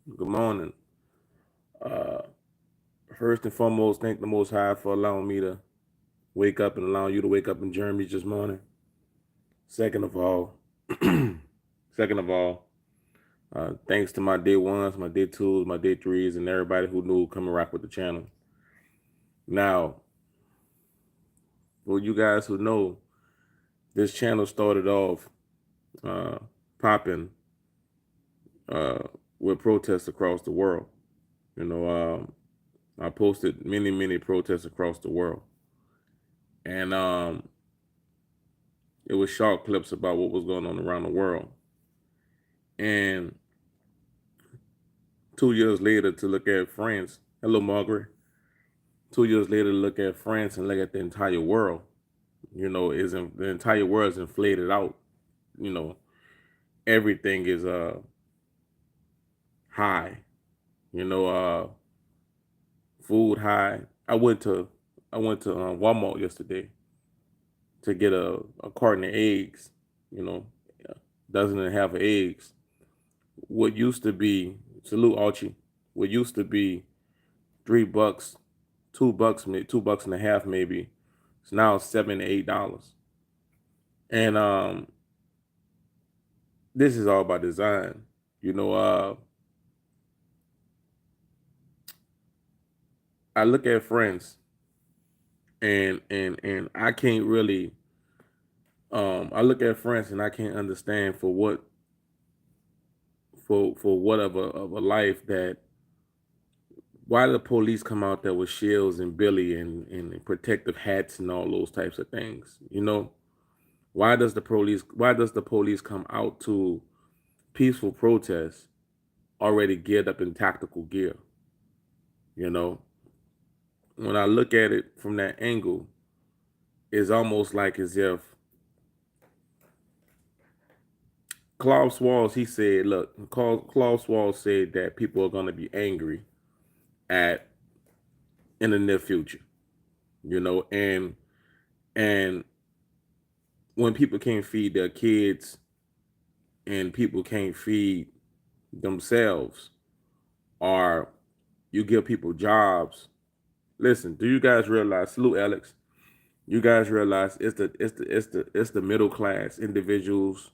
Good morning. Uh, First and foremost, thank the Most High for allowing me to wake up and allowing you to wake up and join me this morning. Second of all, second of all, thanks to my day ones, my day twos, my day threes, and everybody who knew come and rock with the channel. Now, for you guys who know, this channel started off uh, popping uh, with protests across the world. You know, I posted many protests across the world, and it was short clips about what was going on around the world. And 2 years later, to look at France. Hello, Margaret. 2 years later, to look at France and look at the entire world. The entire world is inflated out. You know, everything is high. You know, food high. I went to Walmart yesterday to get a carton of eggs. You know, a dozen and a half of eggs. What used to be, salute Archie, what used to be $3, $2, $2 and a half maybe, it's now $7 to $8. And this is all by design. You know, I look at friends and I can't really I look at France and I can't understand for what of a life that why do the police come out there with shields and billy and protective hats and all those types of things, you know? Why does the police come out to peaceful protests already geared up in tactical gear? You know, when I look at it from that angle, it's almost like as if Klaus Walls, he said, look, Klaus Walls said that people are going to be angry at in the near future, you know, and when people can't feed their kids and people can't feed themselves, or you give people jobs. Listen, do you guys realize? Salute, Alex. You guys realize it's the middle class individuals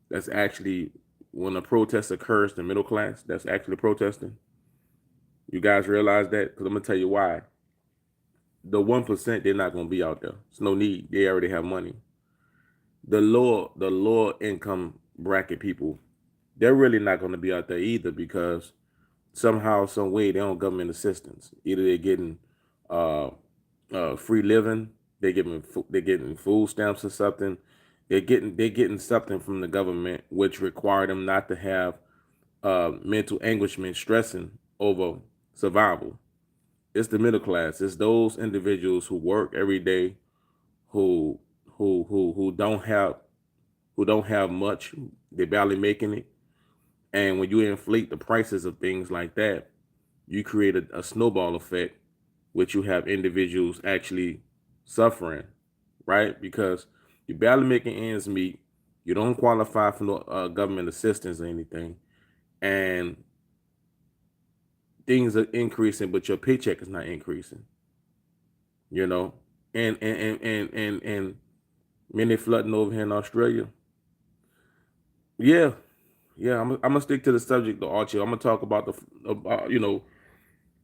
that's actually, when a protest occurs, the middle class that's actually protesting. You guys realize that? Because I'm gonna tell you why. The 1%, they're not gonna be out there. It's no need. They already have money. The lower income bracket people, they're really not gonna be out there either, because somehow, some way, they on government assistance. Either they're getting uh, free living, they're getting food stamps or something. They're getting something from the government which require them not to have mental anguishment, stressing over survival. It's the middle class. It's those individuals who work every day, who who don't have much. They're barely making it. And when you inflate the prices of things like that, you create a snowball effect, which you have individuals actually suffering, right? Because you're barely making ends meet. You don't qualify for no government assistance or anything, and things are increasing, but your paycheck is not increasing. You know, and many flooding over here in Australia. Yeah, yeah. I'm gonna stick to the subject, though, Archie. I'm gonna talk about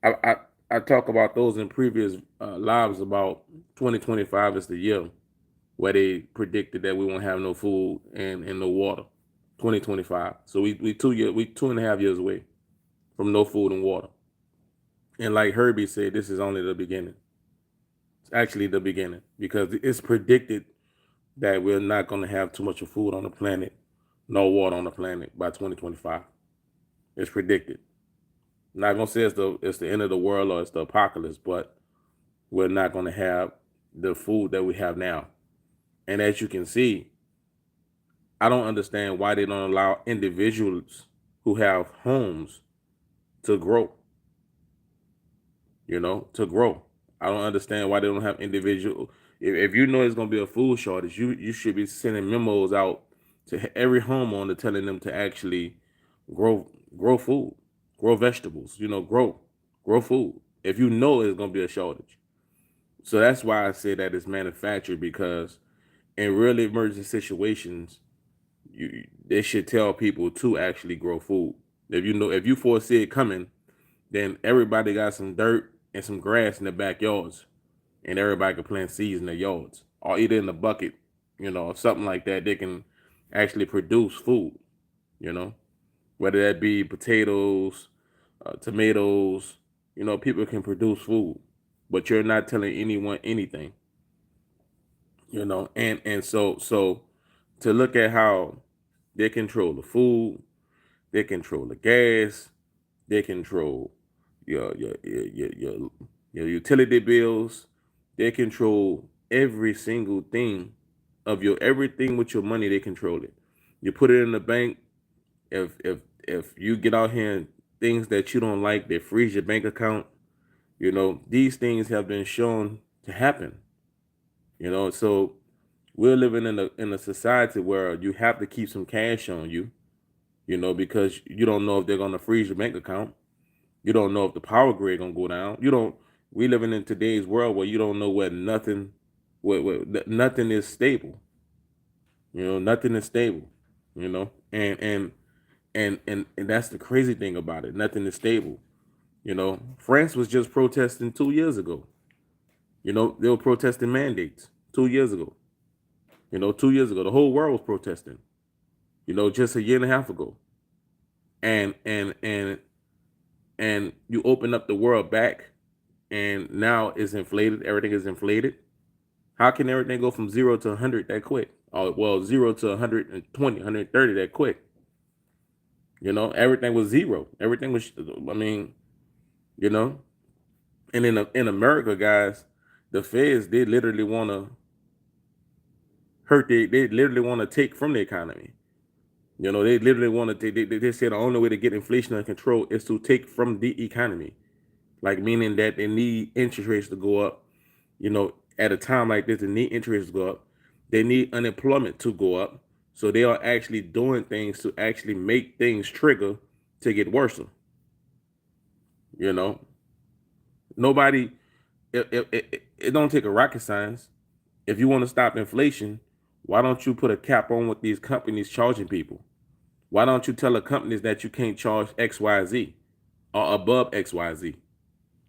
I, I I talk about those in previous lives about 2025 is the year where they predicted that we won't have no food and no water. 2025. So we 2.5 years away from no food and water. And like Herbie said, this is only the beginning. It's actually the beginning, because it's predicted that we're not going to have too much of food on the planet, no water on the planet by 2025. It's predicted. I'm not gonna say it's the end of the world or it's the apocalypse, but we're not going to have the food that we have now. And as you can see, I don't understand why they don't allow individuals who have homes to grow, to grow. I don't understand why they don't have individual. If you know there's going to be a food shortage, you should be sending memos out to every homeowner telling them to actually grow grow food, grow vegetables, grow food if you know it's gonna be a shortage. So that's why I say that it's manufactured, because in real emergency situations, they should tell people to actually grow food. If you foresee it coming, then everybody got some dirt and some grass in their backyards, and everybody can plant seeds in their yards, or either in the bucket, or something like that. They can actually produce food, you know, whether that be potatoes, tomatoes. People can produce food, but you're not telling anyone anything, and so to look at how they control the food, they control the gas, they control your utility bills, they control every single thing of your everything with your money. They control it. You put it in the bank. If you get out here and things that you don't like, they freeze your bank account. These things have been shown to happen. So we're living in a society where you have to keep some cash on you, because you don't know if they're gonna freeze your bank account. You don't know if the power grid gonna go down. You don't. We living in today's world where you don't know where nothing is stable. Nothing is stable. And that's the crazy thing about it. Nothing is stable. France was just protesting 2 years ago. They were protesting mandates 2 years ago. 2 years ago, the whole world was protesting. Just a year and a half ago. And you open up the world back, and now it's inflated. Everything is inflated. How can everything go from 0 to 100 that quick? Oh, well, 0 to 120, 130 that quick. Everything was zero. Everything was, I mean, and in America, guys, the feds, they literally want to they literally want to take from the economy. They literally want to take, they say the only way to get inflation under control is to take from the economy. Like, meaning that they need interest rates to go up. At a time like this, they need interest rates to go up. They need unemployment to go up. So they are actually doing things to actually make things trigger to get worse. Nobody, it don't take a rocket science. If you want to stop inflation, why don't you put a cap on what these companies charging people? Why don't you tell the companies that you can't charge XYZ or above XYZ?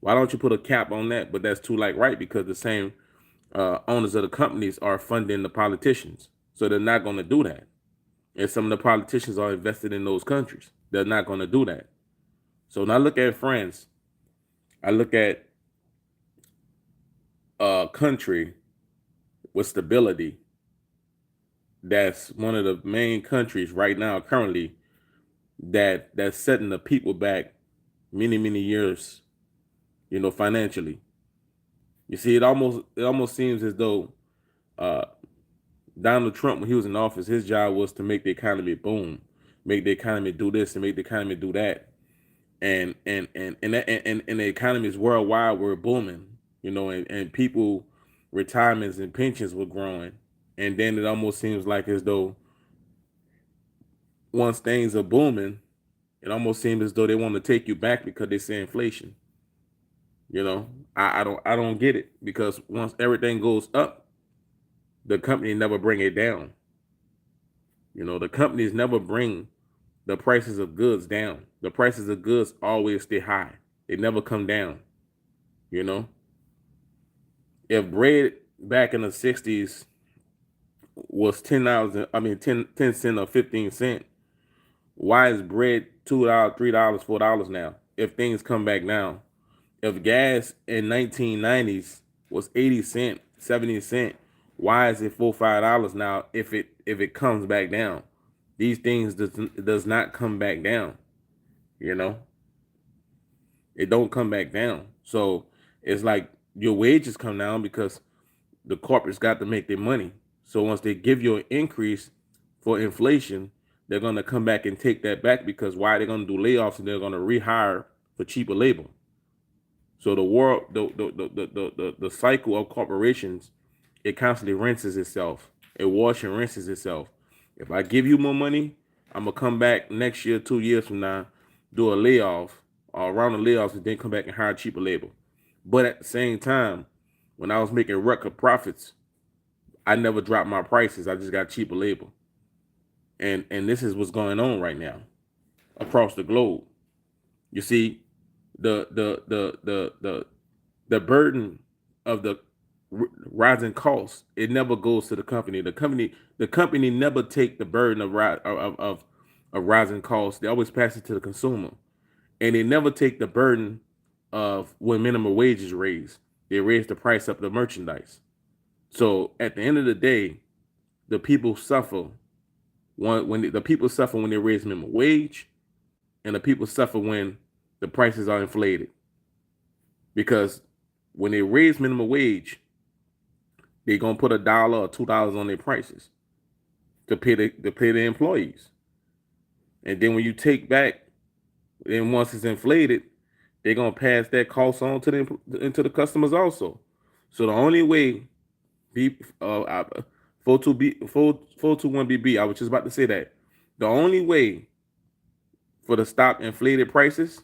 Why don't you put a cap on that? But that's too right, because the same owners of the companies are funding the politicians. So they're not going to do that. And some of the politicians are invested in those countries. They're not going to do that. So when I look at France, I look at a country with stability that's one of the main countries right now currently that's setting the people back many, many years, financially. You see, it almost seems as though Donald Trump, when he was in office, his job was to make the economy boom, make the economy do this and make the economy do that. And the economies worldwide were booming, and people retirements and pensions were growing. And then it almost seems like as though once things are booming, it almost seems as though they want to take you back because they say inflation. I don't get it, because once everything goes up, the company never bring it down. The companies never bring the prices of goods down. The prices of goods always stay high. They never come down. If bread back in the 60s was 10 cent or 15 cent, why is bread $2, $3, $4 now? If things come back now, if gas in 1990s was 80 cent, 70 cent, why is it $4, $5 now? If it comes back down, these things does not come back down. It don't come back down. So it's like your wages come down because the corporates got to make their money. So once they give you an increase for inflation, they're gonna come back and take that back, because why? They're gonna do layoffs and they're gonna rehire for cheaper labor. So the cycle of corporations, it constantly rinses itself. It washes and rinses itself. If I give you more money, I'm gonna come back next year, 2 years from now, do a layoff, around the layoffs and then come back and hire cheaper labor. But at the same time, when I was making record profits, I never dropped my prices. I just got cheaper labor. And this is what's going on right now across the globe. You see, the burden of the rising costs, it never goes to the company. The company never take the burden of rising costs. They always pass it to the consumer, and they never take the burden of when minimum wages raise. They raise the price up the merchandise. So at the end of the day, the people suffer the people suffer when they raise minimum wage, and the people suffer when the prices are inflated. Because when they raise minimum wage, they're gonna put $1 or $2 on their prices to pay the employees. And then when you take back, then once it's inflated, they're gonna pass that cost on to the customers also. So the only way B 421BB, I was just about to say that. The only way for to stop inflated prices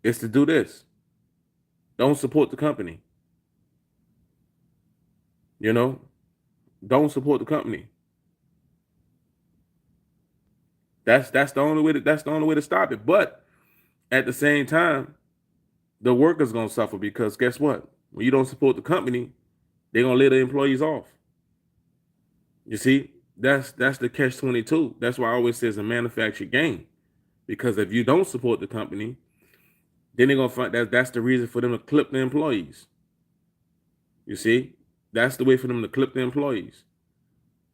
is to do this. Don't support the company. You know, don't support the company. That's the only way to stop it. But at the same time, the workers gonna suffer because guess what? When you don't support the company, they're gonna lay the employees off. You see, that's the catch-22. That's why I always say it's a manufactured game. Because if you don't support the company, then they're gonna find that's the reason for them to clip the employees. You see, that's the way for them to clip the employees.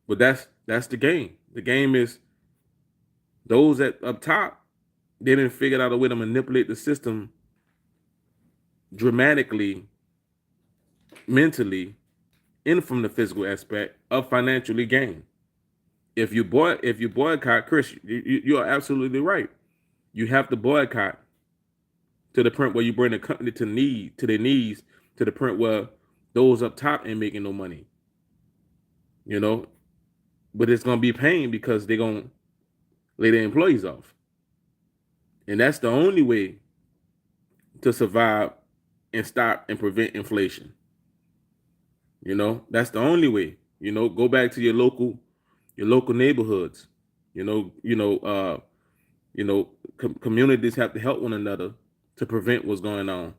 But that's the game. The game is those at up top, they didn't figure out a way to manipulate the system dramatically, mentally, and from the physical aspect of financially gain. If you boycott, Chris, you are absolutely right. You have to boycott to the point where you bring the company to their knees, to the point where those up top ain't making no money. You know, but it's gonna be pain because they're gonna lay their employees off, and that's the only way to survive and stop and prevent inflation. You know, that's the only way. You know, go back to your local neighborhoods. You know, you know, communities have to help one another to prevent what's going on.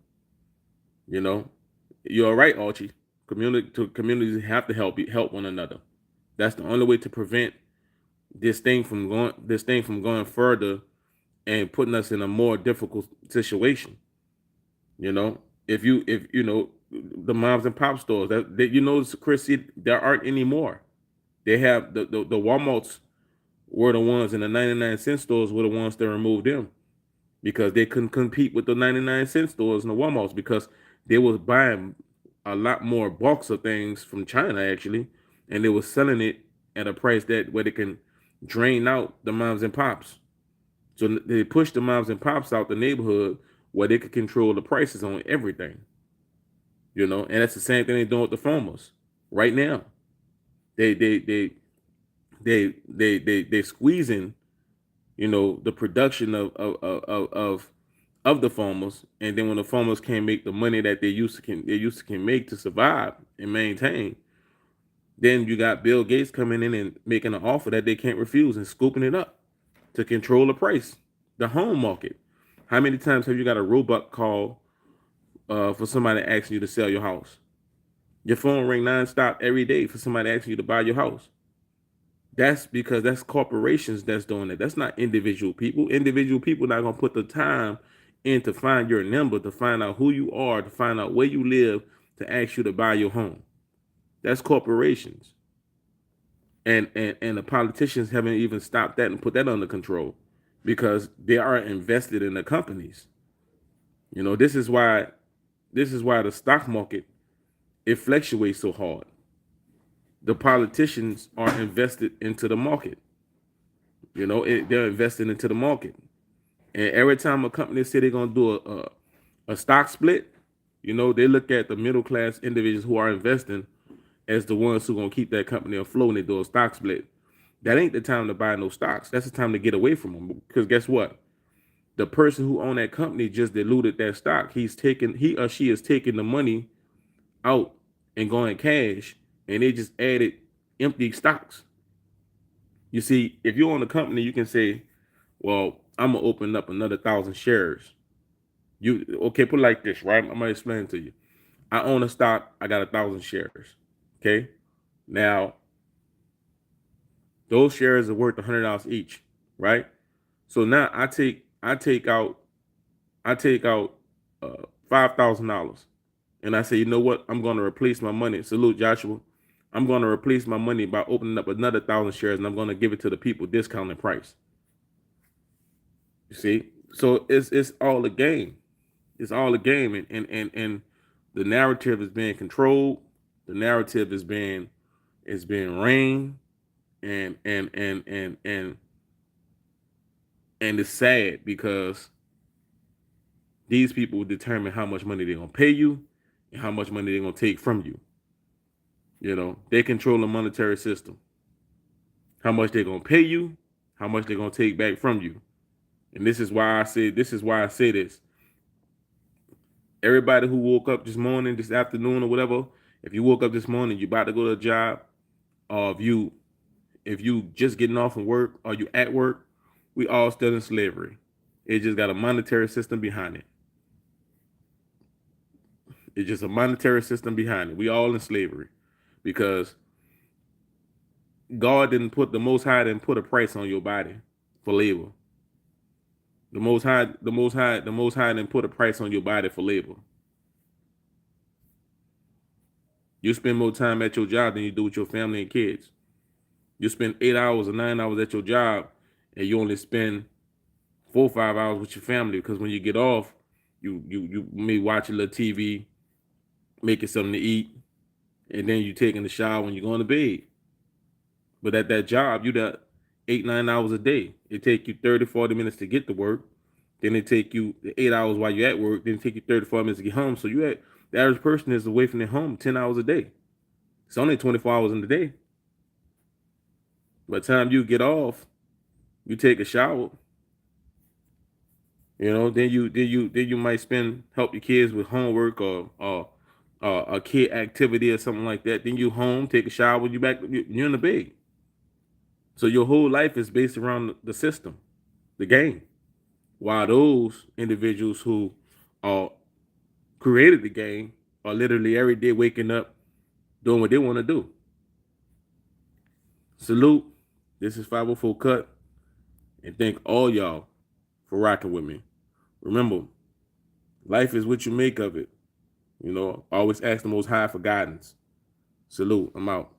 You know, you're right, Archie. Communities have to help one another. That's the only way to prevent this thing from going further and putting us in a more difficult situation. You know, if you know the moms and pop stores that Chris, there aren't anymore. They have the Walmarts were the ones, and the 99-cent stores were the ones that removed them because they couldn't compete with the 99-cent stores and the Walmarts because they was buying a lot more bulks of things from China actually, and they was selling it at a price that where they can drain out the moms and pops. So they pushed the moms and pops out the neighborhood where they could control the prices on everything. You know, and that's the same thing they're doing with the farmers right now. They squeezing, the production of the farmers, and then when the farmers can't make the money that they used to can make to survive and maintain, then you got Bill Gates coming in and making an offer that they can't refuse and scooping it up to control the price, the home market. How many times have you got a robot call for somebody asking you to sell your house? Your phone ring nonstop every day for somebody asking you to buy your house. That's because that's corporations that's doing it. That's not individual people. Individual people not gonna put the time in to find your number, to find out who you are, to find out where you live, to ask you to buy your home. That's corporations. And the politicians haven't even stopped that and put that under control because they are invested in the companies. This is why the stock market, it fluctuates so hard. The politicians are invested into the market. They're invested into the market. And every time a company say they're gonna do a stock split, they look at the middle class individuals who are investing as the ones who gonna keep that company afloat, and they do a stock split. That ain't the time to buy no stocks. That's the time to get away from them. Because guess what? The person who owned that company just diluted that stock. He or she is taking the money out and going cash, and they just added empty stocks. You see, if you own a company, you can say, well, I'm gonna open up another 1,000 shares. You okay, put it like this, right? I'm gonna explain it to you. I own a stock, I got 1,000 shares. Okay. Now those shares are worth $100 each, right? So now I take out $5,000, and I say, you know what? I'm going to replace my money. Salute, Joshua. I'm going to replace my money by opening up another 1,000 shares, and I'm going to give it to the people discounted price. You see, so it's all a game. It's all a game, and the narrative is being controlled. The narrative is being reigned, and it's sad because these people determine how much money they're gonna pay you and how much money they're gonna take from you. You know, they control the monetary system. How much they're gonna pay you, how much they're gonna take back from you. And this is why I say this. Everybody who woke up this morning, this afternoon, or whatever, if you woke up this morning, you're about to go to a job, or if you just getting off from work or you at work, we all still in slavery. It just got a monetary system behind it. It's just a monetary system behind it. We all in slavery because the Most High didn't put a price on your body for labor. The Most High didn't put a price on your body for labor. You spend more time at your job than you do with your family and kids. You spend 8 hours or 9 hours at your job, and you only spend 4 or 5 hours with your family because when you get off, you may watch a little TV, making something to eat, and then you taking the shower when you're going to bed. But at that job, you got 8, 9 hours a day. It take you 30, 40 minutes to get to work. Then it take you 8 hours while you're at work. Then it take you 30, 40 minutes to get home. So the average person is away from their home 10 hours a day. It's only 24 hours in the day. By the time you get off, you take a shower. Then you might help your kids with homework or a kid activity or something like that. Then you home, take a shower, you're in the bed. So your whole life is based around the system, the game. While those individuals who created the game are literally every day waking up, doing what they want to do. Salute. This is 504 Cut. And thank all y'all for rocking with me. Remember, life is what you make of it. Always ask the Most High for guidance. Salute. I'm out.